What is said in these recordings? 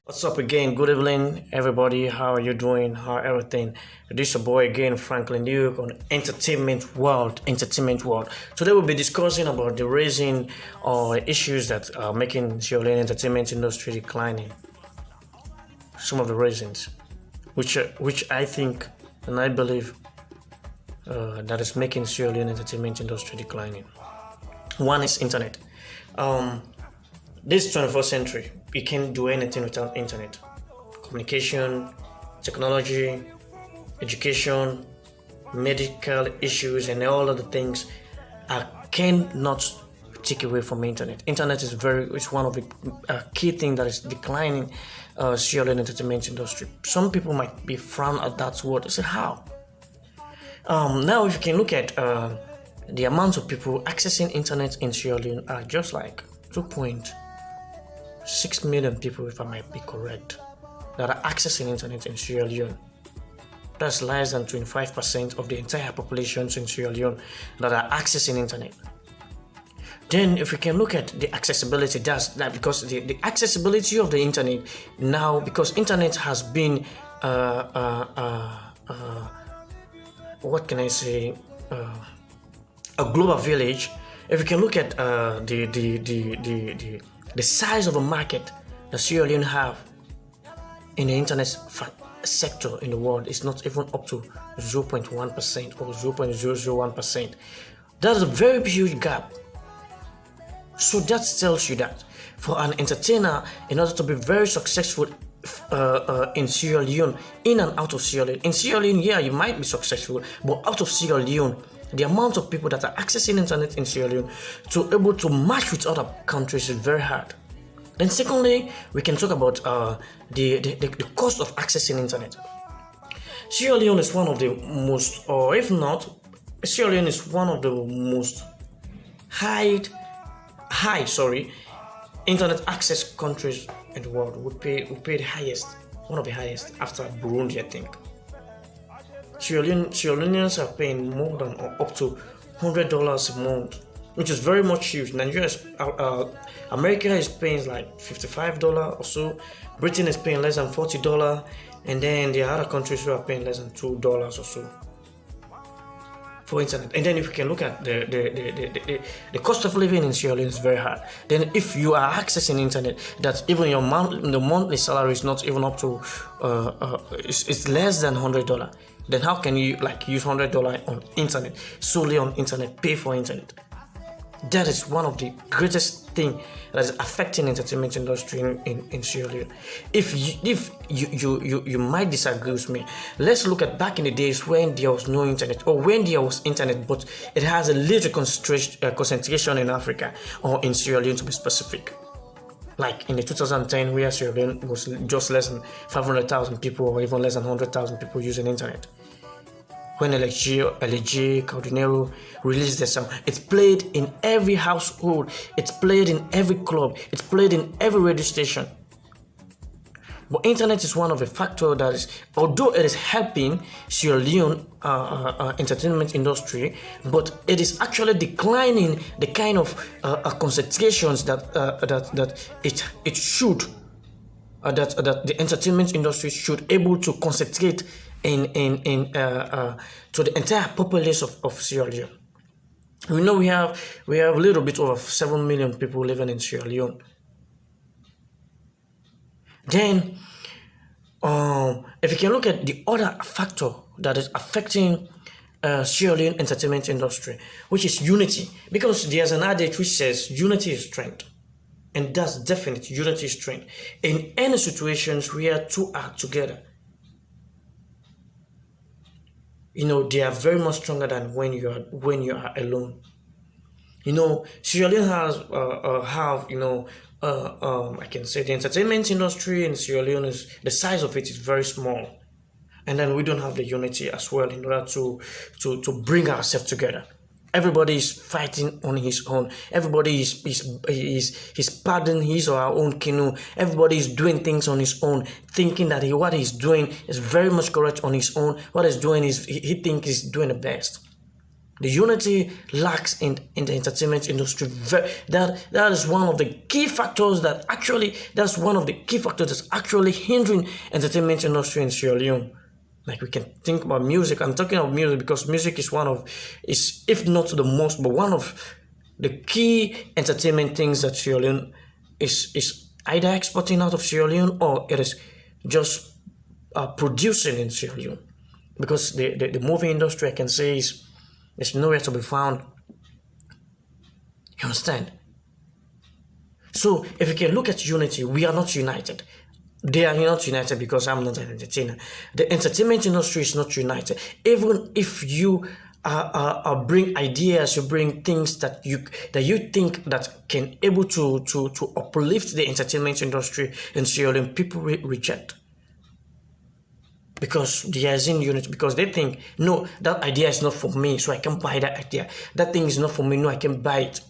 What's up again? Good evening, everybody. How are you doing? How everything? This is your boy again, Franklin Duke on Entertainment World. Entertainment World. Today we'll be discussing about the reason or issues that are making Sierra Leone entertainment industry declining. Some of the reasons, which I think and I believe that is making Sierra Leone entertainment industry declining. One is internet. Um, this 21st century, we can't do anything without internet. Communication, technology, education, medical issues, and all of the things cannot take away from internet. Internet is one of the key things that is declining Sierra Leone entertainment industry. Some people might be frowned at that word. They say, how? Now, if you can look at the amount of people accessing internet in Sierra Leone are just like 2.6 million people, if I might be correct, that are accessing internet in Sierra Leone. That's less than 25% of the entire population in Sierra Leone that are accessing internet. Then, if we can look at the accessibility, that's that because the accessibility of the internet now, because internet has been what can I say, a global village. If you can look at the size of the market that Sierra Leone have in the internet sector in the world is not even up to 0.1% or 0.001%. That's a very huge gap. So that tells you that for an entertainer, in order to be very successful in Sierra Leone, in and out of Sierra Leone. In Sierra Leone, yeah, you might be successful, but out of Sierra Leone, the amount of people that are accessing internet in Sierra Leone to able to match with other countries is very hard. Then secondly, we can talk about the cost of accessing internet. Sierra Leone is one of the most, or if not, Sierra Leone is one of the most high internet access countries in the world. We pay the highest, one of the highest after Burundi, I think. Sierra Leoneans are paying more than up to $100 a month, which is very much huge. Nigeria, America is paying like $55 or so. Britain is paying less than $40, and then there are other countries who are paying less than $2 or so for internet. And then if you can look at the cost of living in Sierra Leone is very high. Then if you are accessing internet, that even your the monthly salary is not even up to it's less than $100. Then how can you use $100 on internet, solely on internet, pay for internet? That is one of the greatest thing that is affecting entertainment industry in Sierra Leone. If you might disagree with me, let's look at back in the days when there was no internet, or when there was internet but it has a little concentration in Africa, or in Sierra Leone to be specific. Like in the 2010, where Sierra Leone was just less than 500,000 people, or even less than 100,000 people using internet. When LG Cardinero released the song, it's played in every household, it's played in every club, it's played in every radio station. But internet is one of the factors that is, although it is helping Sierra Leone entertainment industry, but it is actually declining the kind of concentrations that it should, that the entertainment industry should able to concentrate to the entire population of Sierra Leone. We know we have a little bit over 7 million people living in Sierra Leone. Then, if you can look at the other factor that is affecting Sierra Leone entertainment industry, which is unity, because there's an adage which says unity is strength, and that's definite. Unity is strength. In any situations where two are together, they are very much stronger than when you are alone. Sierra Leone I can say the entertainment industry in Sierra Leone the size of it is very small, and then we don't have the unity as well in order to bring ourselves together. Everybody is fighting on his own. Everybody is paddling his or her own canoe. Everybody is doing things on his own, thinking that what he's doing is very much correct on his own. What he's doing is he thinks he's doing the best. The unity lacks in the entertainment industry. That is one of the key factors that's one of the key factors that's actually hindering entertainment industry in Sierra Leone. Like we can think about music. I'm talking about music because music is if not the most, but one of the key entertainment things that Sierra Leone is either exporting out of Sierra Leone or it is just producing in Sierra Leone. Because the movie industry, I can say, is nowhere to be found. You understand? So if you can look at unity, we are not united. They are not united because I'm not an entertainer. The entertainment industry is not united. Even if you bring ideas, you bring things that you think that can able to uplift the entertainment industry in Sierra Leone, people reject. Because there isn't unity, because they think, no, that idea is not for me, so I can buy that idea. That thing is not for me, no, I can buy it.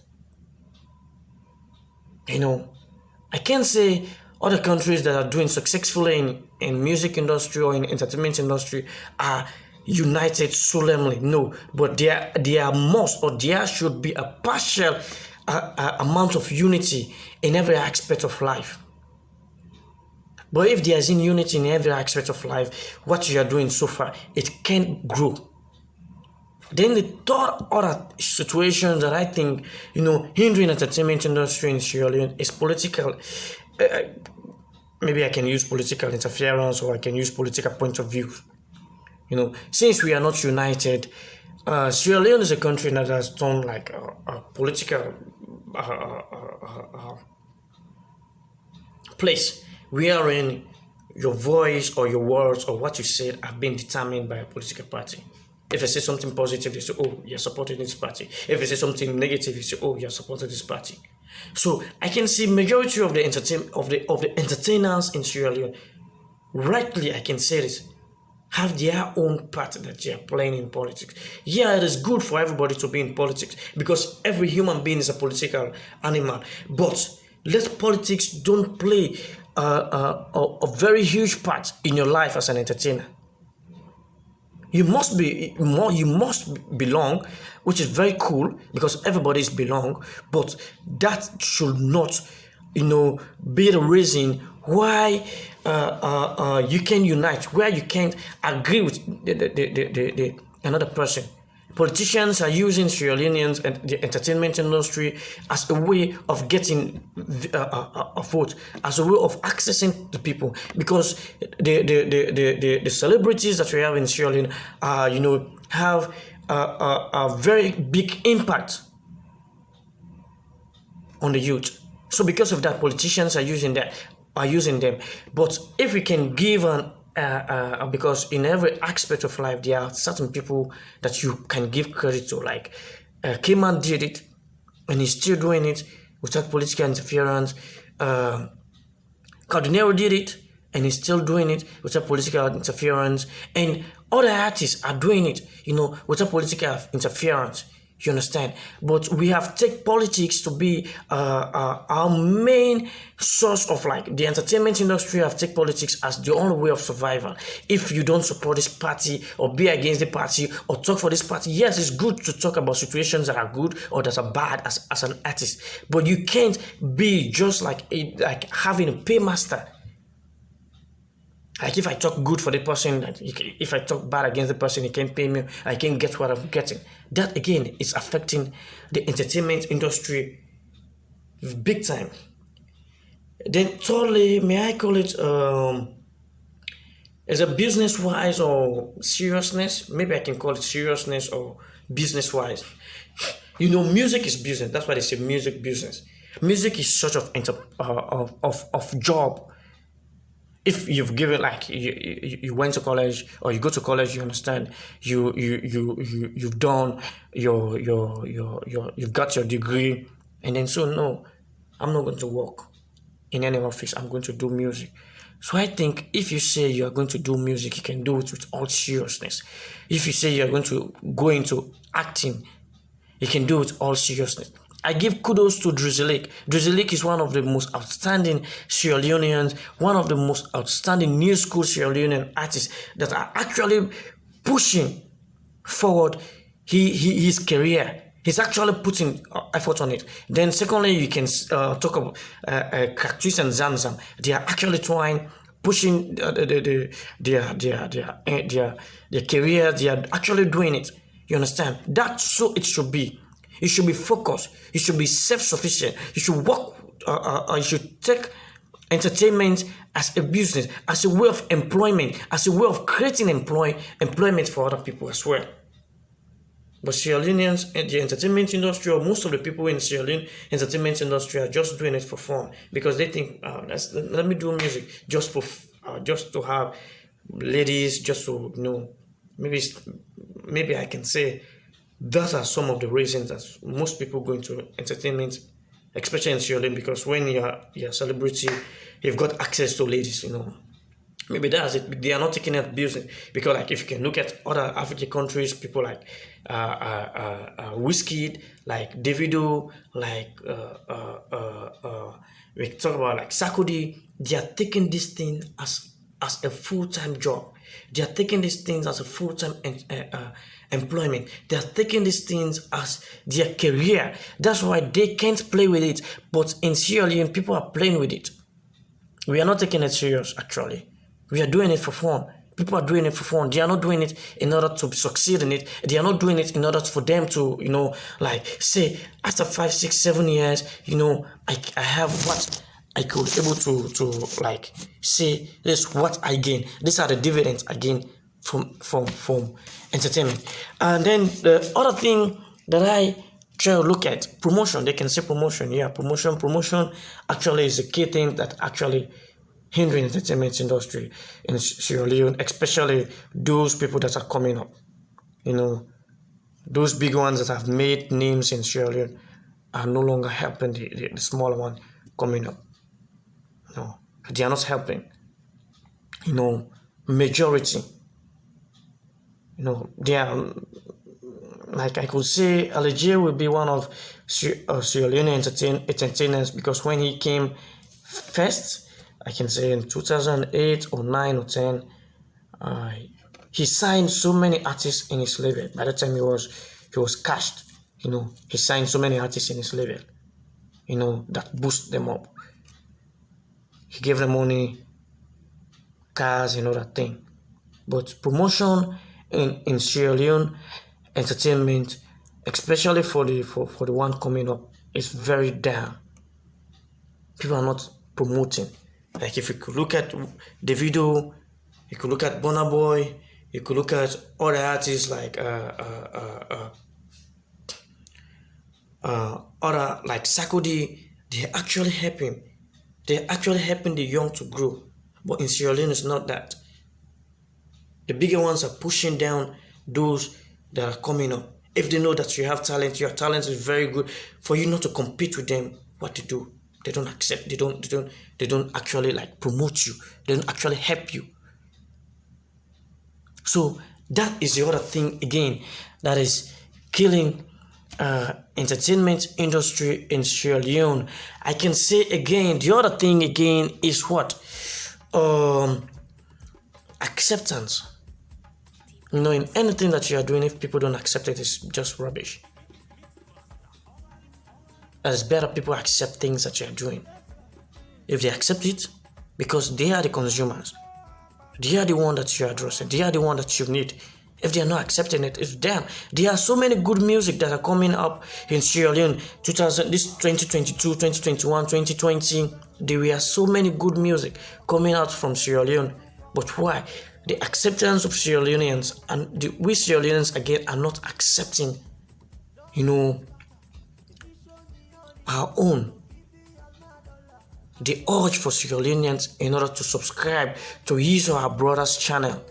I can't say other countries that are doing successfully in music industry or in entertainment industry are united solemnly. No, but there must or there should be a partial amount of unity in every aspect of life. But if there is unity in every aspect of life, what you are doing so far, it can't grow. Then the third other situation that I think, hindering entertainment industry in Sierra Leone is political. Maybe I can use political interference or I can use political point of view. Since we are not united, Sierra Leone is a country that has done like a political place wherein your voice or your words or what you said have been determined by a political party. If I say something positive, they say, oh, you're supporting this party. If I say something negative, you say, oh, you're supporting this party. So I can see majority of the entertainers in Sierra Leone, rightly I can say this, have their own part that they are playing in politics. Yeah, it is good for everybody to be in politics because every human being is a political animal. But let politics don't play a very huge part in your life as an entertainer. You must belong, which is very cool because everybody's belong, but that should not, be the reason why you can unite, where you can't agree with the another person. Politicians are using Sierra Leoneans and the entertainment industry as a way of getting a vote, as a way of accessing the people, because the celebrities that we have in Sierra Leone, have a very big impact on the youth. So because of that, politicians are using them. But if we can give because in every aspect of life, there are certain people that you can give credit to. Like Kman did it, and he's still doing it without political interference. Cardinero did it, and he's still doing it without political interference. And other artists are doing it, without political interference. You understand? But we have take politics to be our main source of the entertainment industry have take politics as the only way of survival. If you don't support this party or be against the party or talk for this party, yes, it's good to talk about situations that are good or that are bad as an artist. But you can't be just like having a paymaster. Like if I talk good for the person, if I talk bad against the person, he can't pay me, I can't get what I'm getting. That again is affecting the entertainment industry big time. Then thirdly, may I call it as a business wise or seriousness? Maybe I can call it seriousness or business wise. Music is business. That's why they say music business. Music is sort of job. If you've given you went to college or you go to college, you understand you've done you've got your degree, and then so no, I'm not going to work in any office. I'm going to do music. So I think if you say you are going to do music, you can do it with all seriousness. If you say you are going to go into acting, you can do it with all seriousness. I give kudos to Drizzleek. Drizzleek is one of the most outstanding Sierra Leoneans, one of the most outstanding new school Sierra Leonean artists that are actually pushing forward his career. He's actually putting effort on it. Then secondly, you can talk about Cactus and Zamzam. They are actually trying, pushing their career. They are actually doing it. You understand? That's so it should be. You should be focused. You should be self-sufficient. You should work. You should take entertainment as a business, as a way of employment, as a way of creating employment for other people as well. But Sierra Leoneans in the entertainment industry, or most of the people in the Sierra Leone entertainment industry, are just doing it for fun because they think, let me do music just to have ladies, just to maybe I can say those are some of the reasons that most people go into entertainment, especially in Sierra Leone, because when you're a celebrity, you've got access to ladies, Maybe that's it. They are not taking it business because, like, if you can look at other African countries, people like Wizkid, like Davido, like we talk about like Sakudi. They are taking this thing as a full-time job. They are taking these things as a full-time employment. They are taking these things as their career. That's why they can't play with it. But in Sierra Leone, people are playing with it. We are not taking it serious, actually. We are doing it for fun. People are doing it for fun. They are not doing it in order to succeed in it. They are not doing it in order for them to, say, after 5, 6, 7 years, I have what I could able to say, this is what I gain. These are the dividends I gain from entertainment. And then the other thing that I try to look at, promotion. They can say promotion. Yeah, promotion. Promotion actually is a key thing that actually hindering entertainment industry in Sierra Leone, especially those people that are coming up. Those big ones that have made names in Sierra Leone are no longer helping the smaller one coming up. They are not helping. Majority. They are, like I could say, Algier will be one of Sierra Leone entertainers because when he came first, I can say in 2008 or 9 or 10, he signed so many artists in his label. By the time he was cashed, he signed so many artists in his label, that boost them up. He gave them money, cars, and other thing. But promotion in Sierra Leone entertainment, especially for the one coming up, is very down. People are not promoting. Like if you could look at Davido, you could look at Burna Boy, you could look at other artists like other like Sakudi. They're actually helping. They're actually helping the young to grow. But in Sierra Leone, it's not that. The bigger ones are pushing down those that are coming up. If they know that you have talent, your talent is very good, for you not to compete with them, what to do? They don't accept. They don't actually promote you. They don't actually help you. So that is the other thing again that is killing entertainment industry in Sierra Leone. I can say again, the other thing again is what? Acceptance. In anything that you are doing, if people don't accept it, it's just rubbish. It's better people accept things that you are doing. If they accept it, because they are the consumers, they are the one that you are addressing, they are the one that you need. If they are not accepting it, it's them. There are so many good music that are coming up in Sierra Leone. 2022, 2021, 2020. There were so many good music coming out from Sierra Leone. But why? The acceptance of Sierra Leoneans and we Sierra Leoneans again are not accepting, our own. The urge for Sierra Leoneans in order to subscribe to his or her brother's channel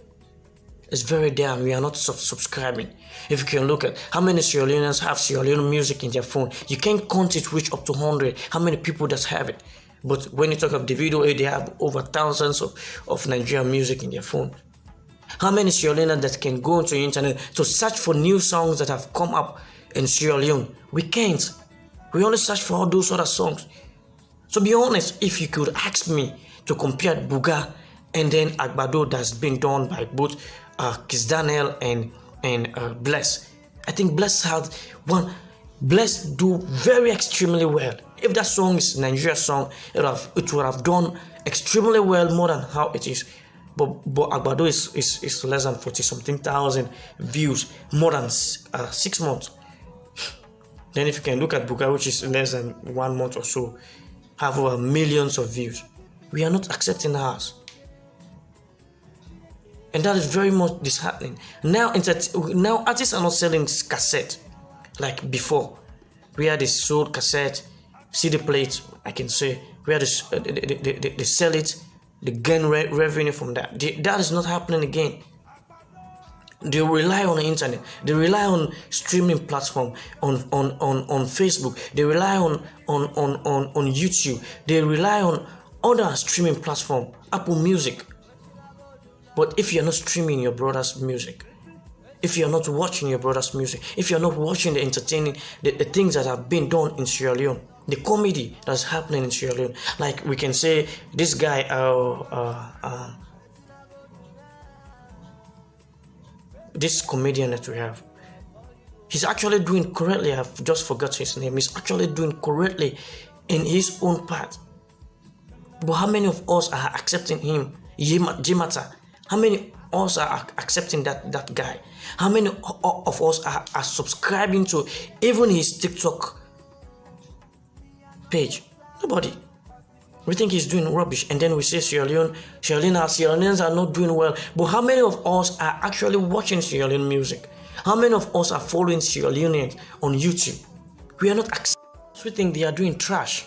is very down. We are not subscribing. If you can look at how many Sierra Leoneans have Sierra Leone music in their phone, you can't count it reach up to 100. How many people does have it? But when you talk of the video, they have over thousands of Nigerian music in their phone. How many Sierra Leoneans that can go onto the internet to search for new songs that have come up in Sierra Leone? We can't. We only search for all those other songs. To be honest, if you could ask me to compare Buga and then Agbado that's been done by both Kiss Daniel and Bless, I think Bless do very extremely well. If that song is a Nigeria song, it would have done extremely well more than how it is. But Agbado is less than 40 something thousand views, more than 6 months. Then if you can look at Buga, which is less than 1 month or so, have over millions of views. We are not accepting ours. And that is very much disheartening. Now artists are not selling cassette like before, where they sold cassette, CD plates, I can say, where they sell it, they gain revenue from that. That is not happening again. They rely on the internet. They rely on streaming platform, on Facebook. They rely on YouTube. They rely on other streaming platform, Apple Music. But if you're not streaming your brother's music, if you're not watching your brother's music, if you're not watching the entertaining, the things that have been done in Sierra Leone, the comedy that's happening in Sierra Leone, like we can say this guy, this comedian that we have, he's actually doing correctly. I've just forgot his name. He's actually doing correctly in his own part. But how many of us are accepting him? Jimata. How many of us are accepting that guy? How many of us are subscribing to even his TikTok page? Nobody. We think he's doing rubbish, and then we say Sierra Leoneans are not doing well. But how many of us are actually watching Sierra Leone music? How many of us are following Sierra Leoneans on YouTube? We are not accepting. We think they are doing trash.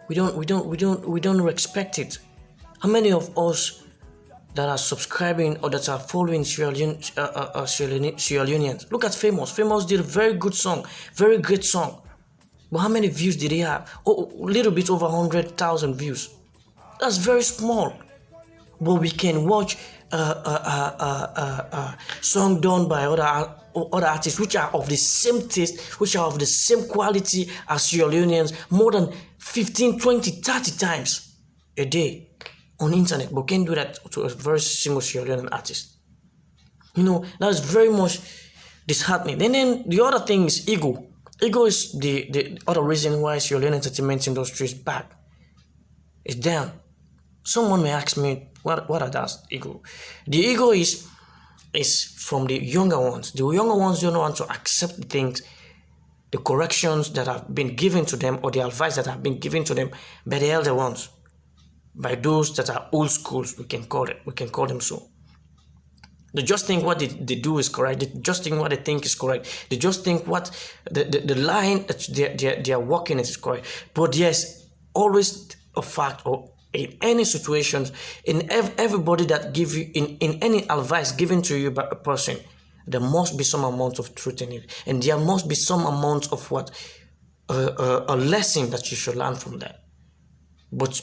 We don't respect it. How many of us that are subscribing or that are following Sierra Leoneans? Look at Famous. Famous did a very good song, very great song. But how many views did he have? Oh, a little bit over 100,000 views. That's very small. But we can watch song done by other artists which are of the same taste, which are of the same quality as Sierra Leoneans, more than 15, 20, 30 times a day on internet, but can't do that to a very single Sierra Leonean artist. That is very much disheartening. And then the other thing is ego. Ego is the other reason why Sierra Leone entertainment industry is back. It's down. Someone may ask me, what are that ego? The ego is from the younger ones. The younger ones don't want to accept the things, the corrections that have been given to them, or the advice that have been given to them by the elder ones, by those that are old schools. We can call them so. They just think what they do is correct. They just think what they think is correct. They just think what the line that they are walking is correct. But there's always a fact, or in any situations, in everybody that give you, in any advice given to you by a person, there must be some amount of truth in it. And there must be some amount of a lesson that you should learn from that. But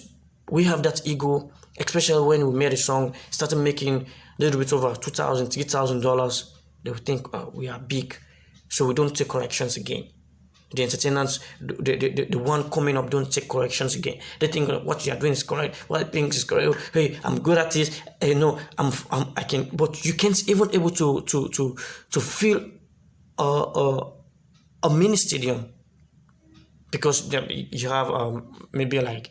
we have that ego, especially when we made a song, started making a little bit over $2,000, $3,000. They would think we are big, so we don't take corrections again. The entertainers, the one coming up, don't take corrections again. They think what you are doing is correct. What I think is correct. Hey, I'm good at it. I can. But you can't even able to fill a mini stadium because you have maybe like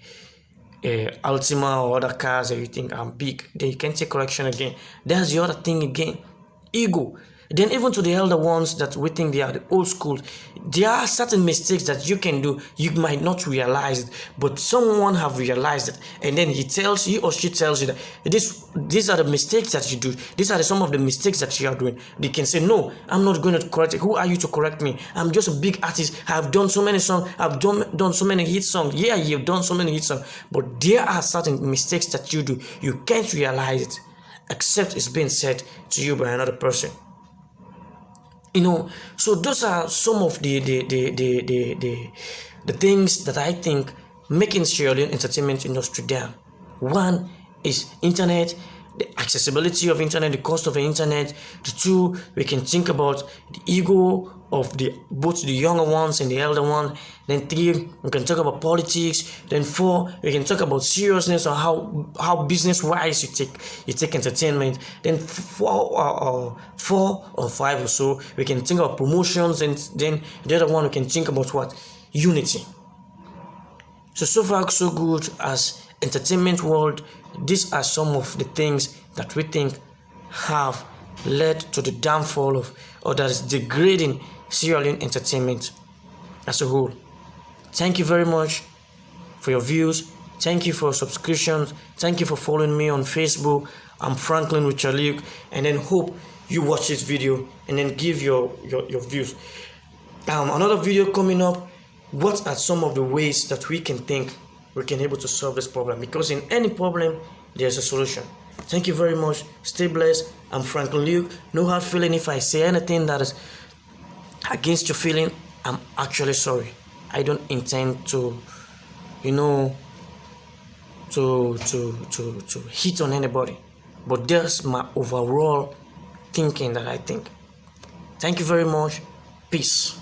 Altima or other cars that you think are big. Then you can't take correction again. That's the other thing again. Ego. Then even to the elder ones that we think they are the old school, there are certain mistakes that you can do. You might not realize it, but someone have realized it, and then he or she tells you that these are the mistakes that you do. These are some of the mistakes that you are doing. They can say, no, I'm not going to correct it. Who are you to correct me? I'm just a big artist. I've done so many songs. I've done so many hit songs. Yeah, you've done so many hit songs, but there are certain mistakes that you do. You can't realize it, except it's being said to you by another person. So those are some of the things that I think making Sierra Leone entertainment industry down. One is internet. the accessibility of internet, the cost of the internet. The 2, we can think about the ego of both the younger ones and the elder one. Then 3, we can talk about politics. Then 4, we can talk about seriousness or how business wise you take entertainment. Then 4 or 5 or so, we can think about promotions, and then the other one we can think about what? Unity. So far so good as entertainment world. These are some of the things that we think have led to the downfall of, or that is degrading Sierra Leone entertainment as a whole. Thank you very much for your views. Thank you for subscriptions. Thank you for following me on Facebook. I'm Franklin Richard Luke, and then hope you watch this video and then give your views. Another video coming up. What are some of the ways that we can think we can able to solve this problem? Because in any problem, there's a solution. Thank you very much. Stay blessed. I'm Franklin Luke. No hard feeling if I say anything that is against your feeling. I'm actually sorry. I don't intend to, to hit on anybody. But there's my overall thinking that I think. Thank you very much. Peace.